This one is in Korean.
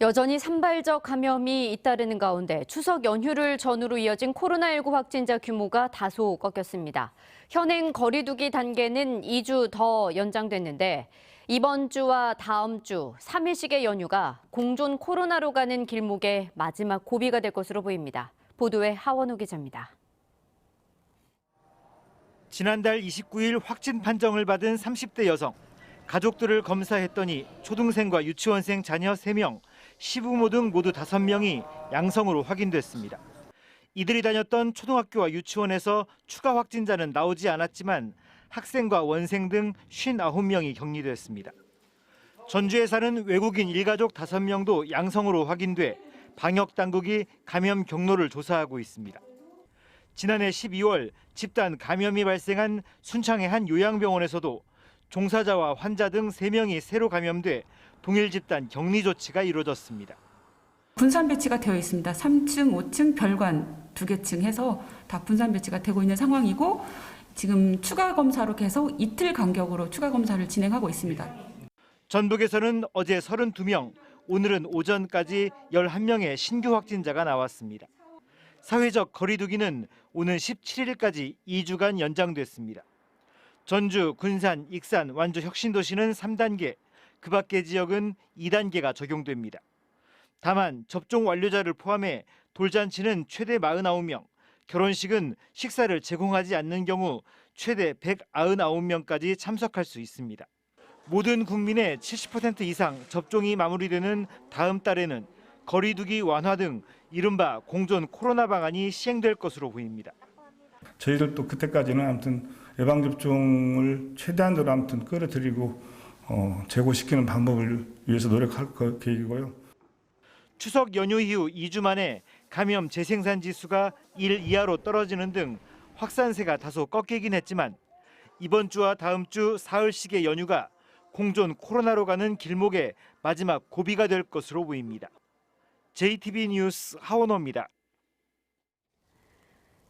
여전히 산발적 감염이 잇따르는 가운데 추석 연휴를 전후로 이어진 코로나19 확진자 규모가 다소 꺾였습니다. 현행 거리두기 단계는 2주 더 연장됐는데 이번 주와 다음 주 3일씩의 연휴가 공존 코로나로 가는 길목의 마지막 고비가 될 것으로 보입니다. 보도에 하원우 기자입니다. 지난달 29일 확진 판정을 받은 30대 여성. 가족들을 검사했더니 초등생과 유치원생 자녀 3명, 시부모 등 모두 5명이 양성으로 확인됐습니다. 이들이 다녔던 초등학교와 유치원에서 추가 확진자는 나오지 않았지만 학생과 원생 등 59명이 격리됐습니다. 전주에 사는 외국인 일가족 5명도 양성으로 확인돼 방역 당국이 감염 경로를 조사하고 있습니다. 지난해 12월 집단 감염이 발생한 순창의 한 요양병원에서도 종사자와 환자 등 3명이 새로 감염돼 동일 집단 격리 조치가 이루어졌습니다. 분산 배치가 되어 있습니다. 3층, 5층, 별관 2개 층 해서 다 분산 배치가 되고 있는 상황이고 지금 추가 검사로 계속 이틀 간격으로 추가 검사를 진행하고 있습니다. 전북에서는 어제 32명, 오늘은 오전까지 11명의 신규 확진자가 나왔습니다. 사회적 거리두기는 오는 17일까지 2주간 연장됐습니다. 전주, 군산, 익산, 완주 혁신도시는 3단계, 그 밖의 지역은 2단계가 적용됩니다. 다만 접종 완료자를 포함해 돌잔치는 최대 49명, 결혼식은 식사를 제공하지 않는 경우 최대 199명까지 참석할 수 있습니다. 모든 국민의 70% 이상 접종이 마무리되는 다음 달에는 거리두기 완화 등 이른바 공존 코로나 방안이 시행될 것으로 보입니다. 저희들도 그때까지는 아무튼 예방접종을 최대한으로 아무튼 끌어들이고 제고시키는 방법을 위해서 노력할 계획이고요. 추석 연휴 이후 2주 만에 감염 재생산 지수가 1 이하로 떨어지는 등 확산세가 다소 꺾이긴 했지만 이번 주와 다음 주 사흘씩의 연휴가 공존 코로나로 가는 길목의 마지막 고비가 될 것으로 보입니다. JTB 뉴스 하원호입니다.